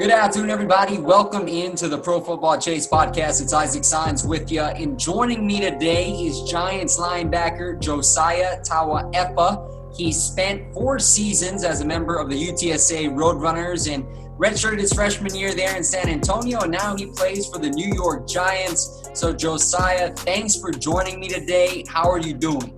Good afternoon, everybody. Welcome into the Pro Football Chase podcast. It's Isaac Saenz with you. And joining me today is Giants linebacker Josiah Tauaefa. He spent 4 seasons as a member of the UTSA Roadrunners and redshirted his freshman year there in San Antonio. And now he plays for the New York Giants. So, Josiah, thanks for joining me today. How are you doing?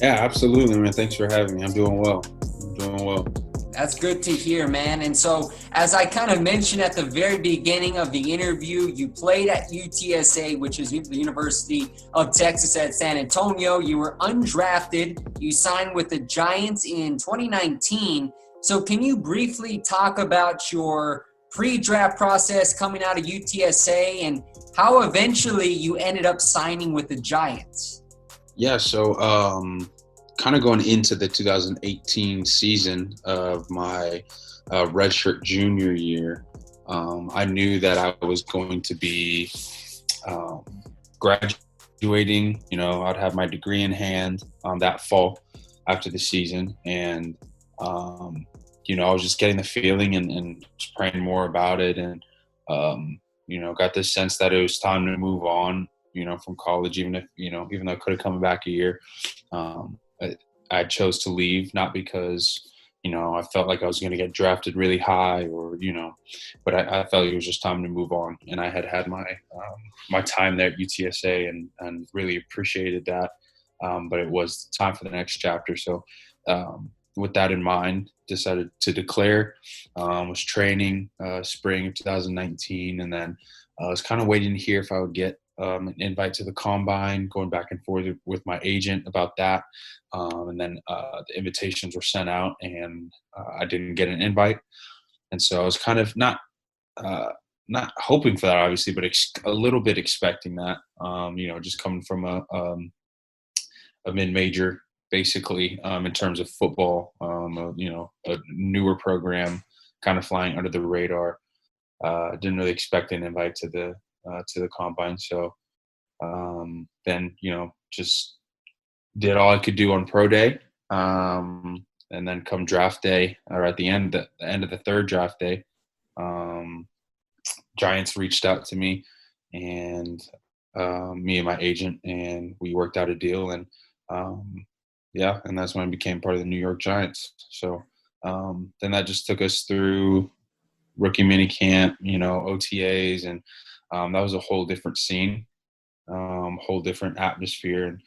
Yeah, absolutely, man. Thanks for having me. I'm doing well. That's good to hear, man. And so, as I kind of mentioned at the very beginning of the interview, you played at UTSA, which is the University of Texas at San Antonio. You were undrafted. You signed with the Giants in 2019. So can you briefly talk about your pre-draft process coming out of UTSA and how eventually you ended up signing with the Giants? Yeah, so kind of going into the 2018 season of my redshirt junior year, I knew that I was going to be graduating. You know, I'd have my degree in hand that fall after the season. And, you know, I was just getting the feeling and just praying more about it. And, you know, got this sense that it was time to move on, you know, from college, even though I could have come back a year. I chose to leave, not because, you know, I felt like I was going to get drafted really high or, you know, but I felt it was just time to move on. And I had my my time there at UTSA and really appreciated that. But it was time for the next chapter. So with that in mind, decided to declare, was training spring of 2019. And then I was kind of waiting to hear if I would get an invite to the combine, going back and forth with my agent about that. And then the invitations were sent out and I didn't get an invite. And so I was kind of not hoping for that, obviously, but a little bit expecting that, you know, just coming from a mid-major, basically, in terms of football, you know, a newer program kind of flying under the radar. Didn't really expect an invite to the combine. So then, you know, just did all I could do on pro day. And then come draft day, or at the end of the third draft day, Giants reached out to me and me and my agent, and we worked out a deal. And yeah, and that's when I became part of the New York Giants. So then that just took us through rookie minicamp, you know, OTAs, and that was a whole different scene, whole different atmosphere, and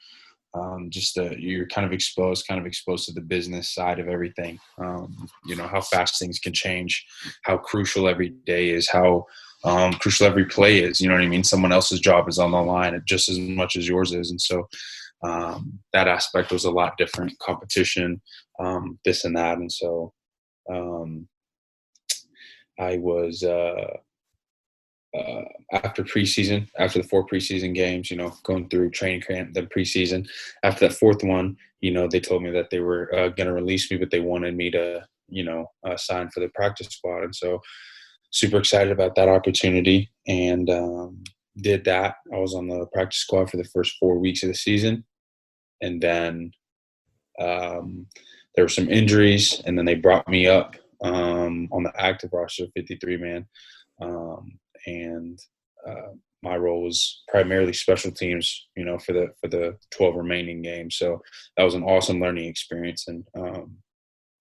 just you're kind of exposed to the business side of everything. You know, how fast things can change, how crucial every day is, how crucial every play is. You know what I mean? Someone else's job is on the line just as much as yours is, and so that aspect was a lot different. Competition, this and that, and so. I was after the 4 preseason games, you know, going through training camp, then preseason. After that 4th one, you know, they told me that they were going to release me, but they wanted me to, you know, sign for the practice squad. And so super excited about that opportunity and did that. I was on the practice squad for the first 4 weeks of the season. And then there were some injuries, and then they brought me up on the active roster, 53-man. And my role was primarily special teams, you know, for the 12 remaining games. So that was an awesome learning experience. And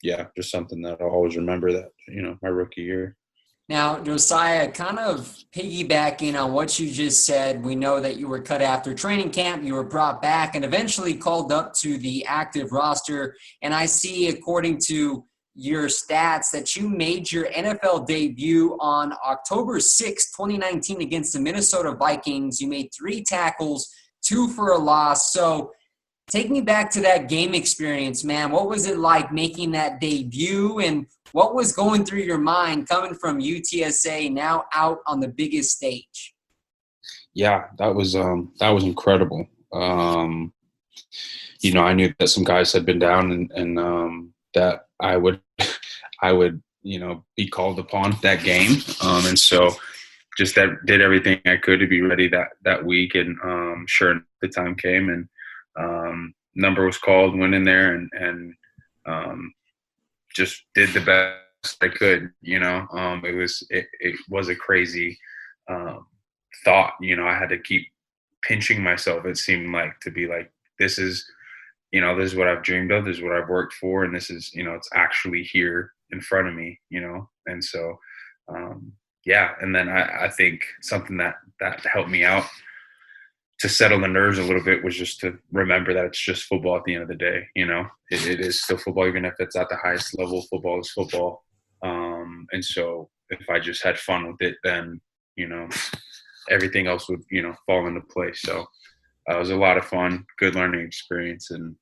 yeah, just something that I'll always remember, that, you know, my rookie year. Now, Josiah, kind of piggybacking on what you just said, we know that you were cut after training camp, you were brought back and eventually called up to the active roster. And I see, according to your stats, that you made your NFL debut on October 6, 2019 against the Minnesota Vikings. You made 3 tackles, 2 for a loss. So take me back to that game experience, man. What was it like making that debut, and what was going through your mind coming from UTSA now out on the biggest stage? Yeah, that was incredible. You know, I knew that some guys had been down and that I would, you know, be called upon that game. And so just did everything I could to be ready that week. And sure, the time came and number was called, went in there and just did the I could, it was a crazy thought. I had to keep pinching myself. It seemed like, to be like, this is, this is what I've dreamed of. This is what I've worked for. And this is, it's actually here in front of me, And so, yeah. And then I think something that helped me out to settle the nerves a little bit was just to remember that it's just football at the end of the day. It is still football, even if it's at the highest level. Football is football. And so if I just had fun with it, then, everything else would, fall into place. So it was a lot of fun, good learning experience, and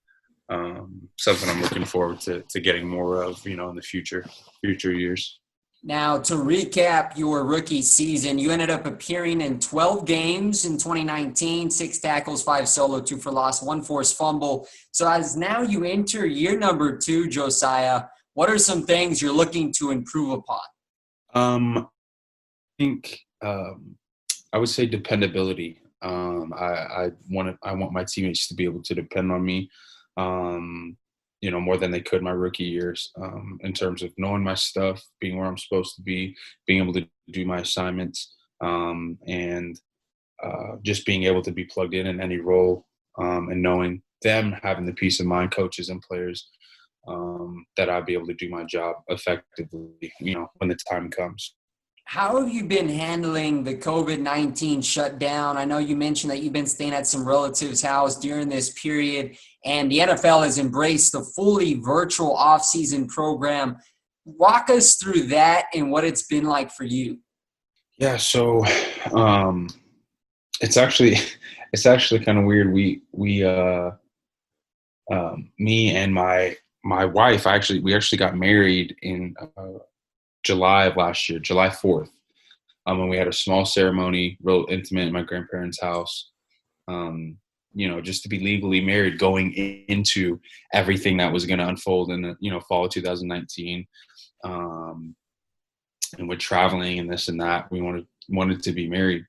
something I'm looking forward to getting more of, in the future years. Now, to recap your rookie season, you ended up appearing in 12 games in 2019, 6 tackles, 5 solo, 2 for loss, 1 forced fumble. So as now you enter year number 2, Josiah, what are some things you're looking to improve upon? I think I would say dependability. I want my teammates to be able to depend on me, more than they could my rookie years, in terms of knowing my stuff, being where I'm supposed to be, being able to do my assignments, and just being able to be plugged in any role, and knowing them, having the peace of mind, coaches and players, that I'll be able to do my job effectively, when the time comes. How have you been handling the COVID-19 shutdown? I know you mentioned that you've been staying at some relatives' house during this period, and the NFL has embraced the fully virtual offseason program. Walk us through that and what it's been like for you. Yeah, so it's actually kind of weird. We me and my wife, we actually got married in July of last year, July 4th. And we had a small ceremony, real intimate, at my grandparents' house. Just to be legally married, going into everything that was going to unfold in the fall of 2019. And with traveling and this and that, we wanted to be married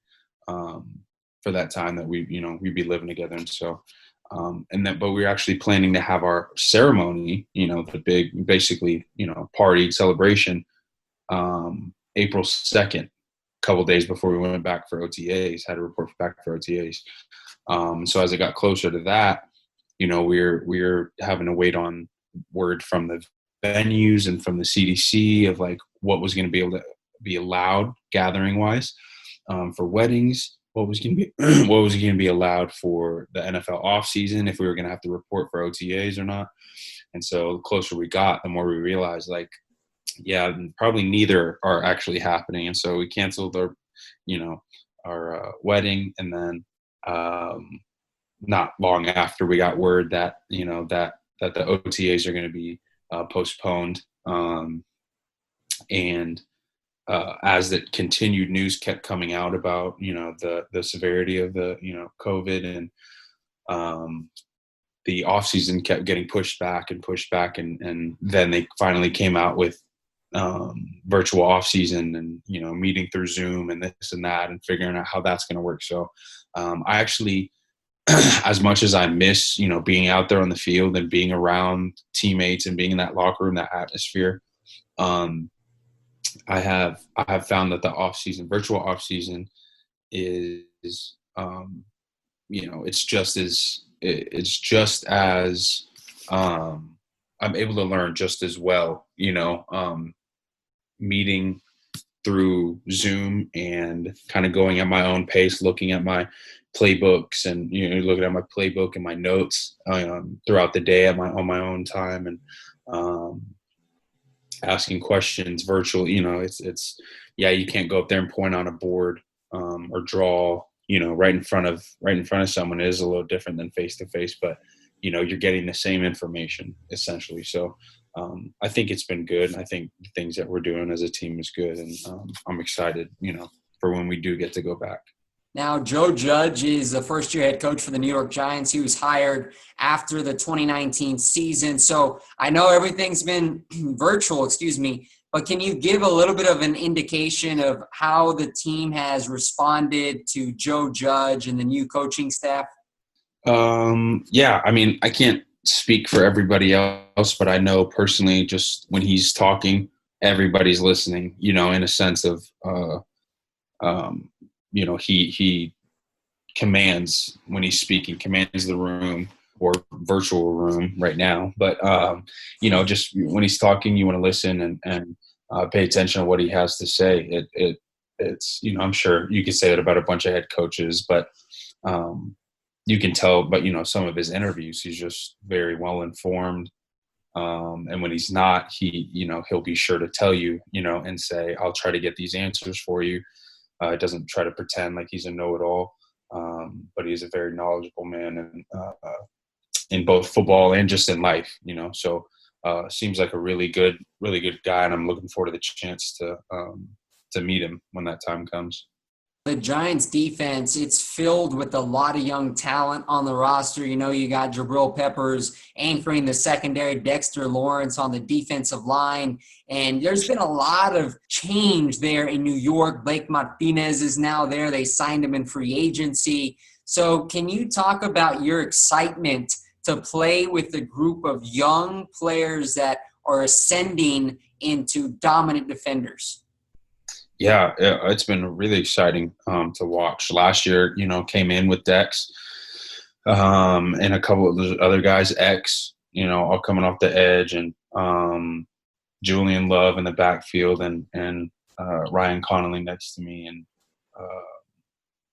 for that time that we'd be living together. And so, but we were actually planning to have our ceremony, the big, basically, party celebration, April 2nd, a couple days before we went back for OTAs, had to report back for OTAs. So as it got closer to that, we were having to wait on word from the venues and from the CDC of like what was going to be able to be allowed gathering wise, for weddings, what was going to be allowed for the NFL off season, if we were going to have to report for OTAs or not. And so the closer we got, the more we realized, like, yeah, probably neither are actually happening. And so we canceled our wedding. And then not long after, we got word that, that the OTAs are going to be postponed. And as the continued news kept coming out about, the severity of the, COVID, and the off season kept getting pushed back. And then they finally came out with virtual off season, and meeting through Zoom and this and that, and figuring out how that's going to work. So I actually, as much as I miss being out there on the field and being around teammates and being in that locker room, that atmosphere, I have found that the off season, virtual off season, is it's just as I'm able to learn just as well, meeting through Zoom and kind of going at my own pace, looking at my playbooks and, looking at my playbook and my notes throughout the day on my own time, and asking questions virtually. It's you can't go up there and point on a board or draw, right in front of someone. It is a little different than face to face, but you're getting the same information essentially. So I think it's been good. I think the things that we're doing as a team is good, and I'm excited, for when we do get to go back. Now, Joe Judge is the first-year head coach for the New York Giants. He was hired after the 2019 season. So I know everything's been virtual, but can you give a little bit of an indication of how the team has responded to Joe Judge and the new coaching staff? Yeah, I mean, I can't speak for everybody else, but I know personally, just when he's talking everybody's listening, you know, in a sense of, you know, he commands when he's speaking, commands the room or virtual room right now. But, you know, just when he's talking, you want to listen and pay attention to what he has to say. It's, you know, I'm sure you could say that about a bunch of head coaches, but you can tell, but, you know, some of his interviews, he's just very well informed. And when he's not, you know, he'll be sure to tell you, you know, and say, I'll try to get these answers for you. Doesn't try to pretend like he's a know-it-all, but he's a very knowledgeable man, and in both football and just in life, you know. So seems like a really good guy, and I'm looking forward to the chance to meet him when that time comes. The Giants defense, it's filled with a lot of young talent on the roster. You know, you got Jabril Peppers anchoring the secondary, Dexter Lawrence on the defensive line. And there's been a lot of change there in New York. Blake Martinez is now there. They signed him in free agency. So can you talk about your excitement to play with a group of young players that are ascending into dominant defenders? Yeah, it's been really exciting to watch. Last year, you know, came in with Dex and a couple of those other guys, X, you know, all coming off the edge, and Julian Love in the backfield, and Ryan Connolly next to me. And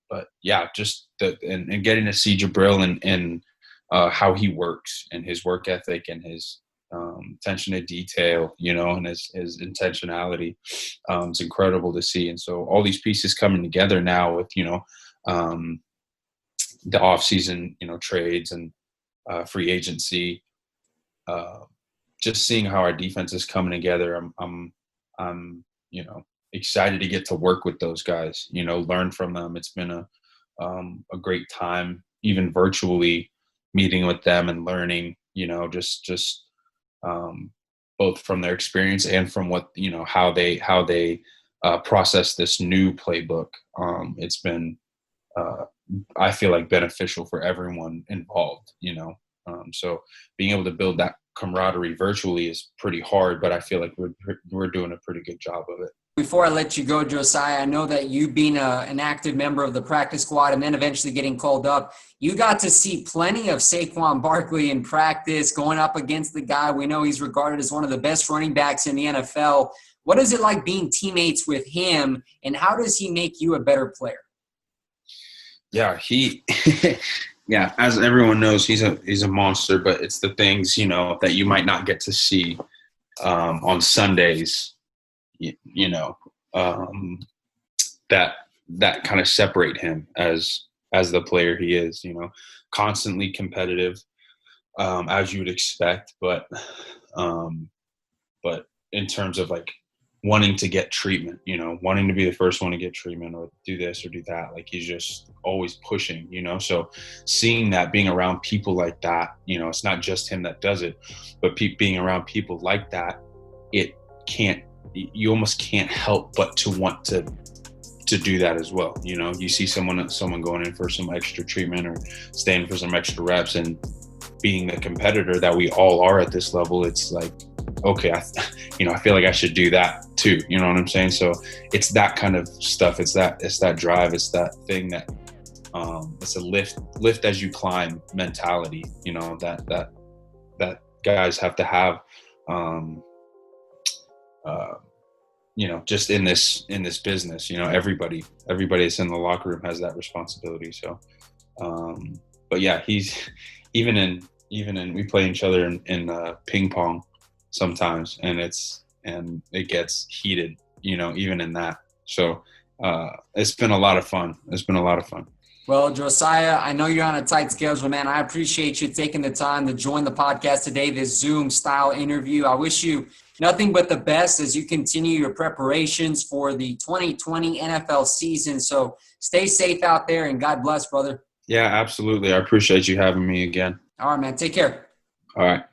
but yeah, just and getting to see Jabril and how he works, and his work ethic, and his attention to detail, you know, and his intentionality. It's incredible to see. And so all these pieces coming together now with, you know, the off-season, you know, trades and free agency, just seeing how our defense is coming together. I'm you know, excited to get to work with those guys, you know, learn from them. It's been a great time, even virtually meeting with them and learning, you know, just both from their experience and from what, you know, how they process this new playbook. It's been, I feel like, beneficial for everyone involved, you know. So being able to build that camaraderie virtually is pretty hard, but I feel like we're doing a pretty good job of it. Before I let you go, Josiah, I know that you being an active member of the practice squad and then eventually getting called up, you got to see plenty of Saquon Barkley in practice going up against the guy we know he's regarded as one of the best running backs in the NFL. What is it like being teammates with him, and how does he make you a better player? Yeah, yeah, as everyone knows, he's a monster, but it's the things, you know, that you might not get to see on Sundays, you know, that kind of separate him as the player he is, you know, constantly competitive, as you would expect, but in terms of like wanting to get treatment, you know, wanting to be the first one to get treatment or do this or do that, like he's just always pushing, you know. So seeing that, being around people like that, you know, it's not just him that does it, but being around people like that, you almost can't help but to want to do that as well. You know, you see someone going in for some extra treatment or staying for some extra reps, and being the competitor that we all are at this level, it's like, okay, I feel like I should do that too. You know what I'm saying? So it's that kind of stuff. It's that drive. It's that thing that it's a lift as you climb mentality. You know, that guys have to have. You know, just in this business, you know, everybody that's in the locker room has that responsibility. So, but yeah, he's even in we play each other in ping pong sometimes, and it gets heated, you know, even in that. So it's been a lot of fun. Well, Josiah, I know you're on a tight schedule, man. I appreciate you taking the time to join the podcast today, this Zoom-style interview. I wish you nothing but the best as you continue your preparations for the 2020 NFL season. So stay safe out there, and God bless, brother. Yeah, absolutely. I appreciate you having me again. All right, man. Take care. All right.